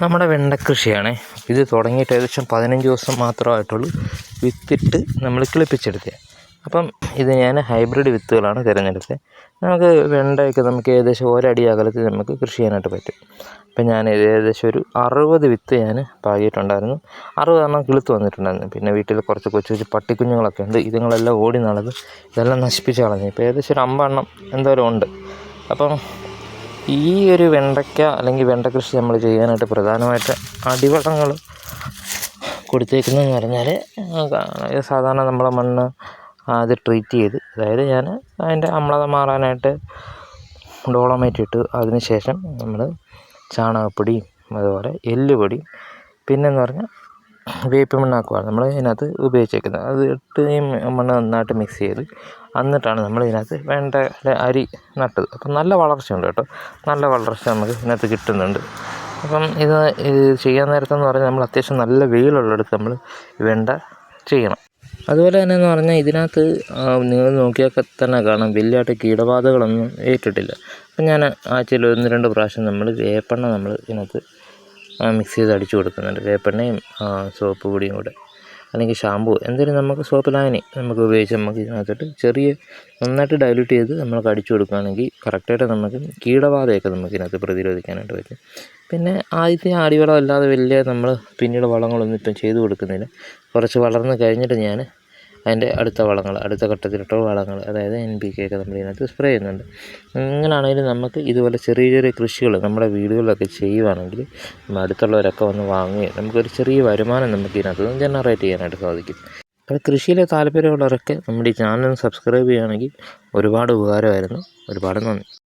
നമ്മുടെ വെണ്ട കൃഷിയാണേ. ഇത് തുടങ്ങിയിട്ട് ഏകദേശം 15 ദിവസം മാത്രമായിട്ടുള്ളൂ വിത്തിട്ട് നമ്മൾ കിളിപ്പിച്ചെടുത്തത്. അപ്പം ഇത് ഞാൻ ഹൈബ്രിഡ് വിത്തുകളാണ് തിരഞ്ഞെടുത്തത്. നമുക്ക് വെണ്ടയൊക്കെ നമുക്ക് ഏകദേശം ഒരടി അകലത്തിൽ നമുക്ക് കൃഷി ചെയ്യാനായിട്ട് പറ്റും. അപ്പം ഞാൻ ഏകദേശം ഒരു 60 വിത്ത് ഞാൻ പാകിയിട്ടുണ്ടായിരുന്നു. 60 എണ്ണം കിളുത്ത് വന്നിട്ടുണ്ടായിരുന്നു. പിന്നെ വീട്ടിൽ കുറച്ച് കൊച്ചു പട്ടിക്കുഞ്ഞുങ്ങളൊക്കെ ഉണ്ട്. ഇതുങ്ങളെല്ലാം ഓടി നടന്ന് ഇതെല്ലാം നശിപ്പിച്ച് കളഞ്ഞു. ഇപ്പോൾ ഏകദേശം ഒരു 50 എണ്ണം എന്തോരം ഉണ്ട്. അപ്പം ഈ ഒരു വെണ്ടയ്ക്ക അല്ലെങ്കിൽ വെണ്ട കൃഷി നമ്മൾ ചെയ്യാനായിട്ട് പ്രധാനമായിട്ട് അടിവളങ്ങൾ കൊടുത്തേക്കുന്നതെന്ന് പറഞ്ഞാൽ സാധാരണ നമ്മളെ മണ്ണ് അത് ട്രീറ്റ് ചെയ്ത്, അതായത് ഞാൻ അതിൻ്റെ അമ്ലത മാറാനായിട്ട് ഡോളമൈറ്റ് ഇട്ട് അതിന് ശേഷം നമ്മൾ ചാണകപ്പൊടിയും അതുപോലെ എല്ലുപൊടിയും പിന്നെന്ന് പറഞ്ഞാൽ വേപ്പ് മണ്ണാക്കുവാണ് നമ്മൾ ഇതിനകത്ത് ഉപയോഗിച്ചേക്കുന്നത്. അത് ഇട്ട് ഈ മണ്ണ് നന്നായിട്ട് മിക്സ് ചെയ്ത് എന്നിട്ടാണ് നമ്മൾ ഇതിനകത്ത് വേണ്ട അരി നട്ടത്. അപ്പം നല്ല വളർച്ചയുണ്ട് കേട്ടോ, നല്ല വളർച്ച നമുക്ക് ഇതിനകത്ത് കിട്ടുന്നുണ്ട്. അപ്പം ഇത് ചെയ്യാൻ നേരത്തെന്ന് പറഞ്ഞാൽ നമ്മൾ അത്യാവശ്യം നല്ല വെയിലുള്ളിടത്ത് നമ്മൾ വെണ്ട ചെയ്യണം. അതുപോലെ തന്നെ എന്ന് പറഞ്ഞാൽ ഇതിനകത്ത് നിങ്ങൾ നോക്കിയാൽ തന്നെ കാണാം വലിയതായിട്ട് കീടബാധകളൊന്നും ഏറ്റിട്ടില്ല. അപ്പം ഞാൻ ആഴ്ചയിൽ 1-2 പ്രാവശ്യം നമ്മൾ വേപ്പെണ്ണ നമ്മൾ ഇതിനകത്ത് മിക്സ് ചെയ്ത് അടിച്ചു കൊടുക്കുന്നുണ്ട്. വേപ്പെണ്ണയും സോപ്പ് പൊടിയും കൂടെ, അല്ലെങ്കിൽ ഷാമ്പു, എന്തെങ്കിലും നമുക്ക് സോപ്പ് ലായനി നമുക്ക് ഉപയോഗിച്ച് നമുക്ക് ഇതിനകത്തോട്ട് നന്നായിട്ട് ഡൈല്യൂട്ട് ചെയ്ത് നമ്മൾക്ക് അടിച്ചു കൊടുക്കുകയാണെങ്കിൽ കറക്റ്റായിട്ട് നമുക്ക് കീടബാധയൊക്കെ നമുക്ക് ഇതിനകത്ത് പ്രതിരോധിക്കാനായിട്ട് പറ്റും. പിന്നെ ആദ്യത്തെ അടിവളം അല്ലാതെ വലിയ നമ്മൾ പിന്നീട് വളങ്ങളൊന്നും ഇപ്പം ചെയ്ത് കൊടുക്കുന്നില്ല. കുറച്ച് വളർന്ന് കഴിഞ്ഞിട്ട് ഞാൻ അതിൻ്റെ അടുത്ത ഘട്ടത്തിലുള്ള വളങ്ങൾ, അതായത് NPK ഒക്കെ നമ്മൾ ഇതിനകത്ത് സ്പ്രേ ചെയ്യുന്നുണ്ട്. ഇങ്ങനെയാണെങ്കിലും നമുക്ക് ഇതുപോലെ ചെറിയ ചെറിയ കൃഷികൾ നമ്മുടെ വീടുകളിലൊക്കെ ചെയ്യുവാണെങ്കിൽ അടുത്തുള്ളവരൊക്കെ വന്ന് വാങ്ങുകയും നമുക്കൊരു ചെറിയ വരുമാനം നമുക്ക് ഇതിനകത്ത് ജനറേറ്റ് ചെയ്യാനായിട്ട് സാധിക്കും. അപ്പോൾ കൃഷിയിലെ താല്പര്യമുള്ളവരൊക്കെ നമ്മുടെ ഈ ചാനൽ സബ്സ്ക്രൈബ് ചെയ്യുകയാണെങ്കിൽ ഒരുപാട് ഉപകാരമായിരുന്നു. ഒരുപാട് നന്ദി.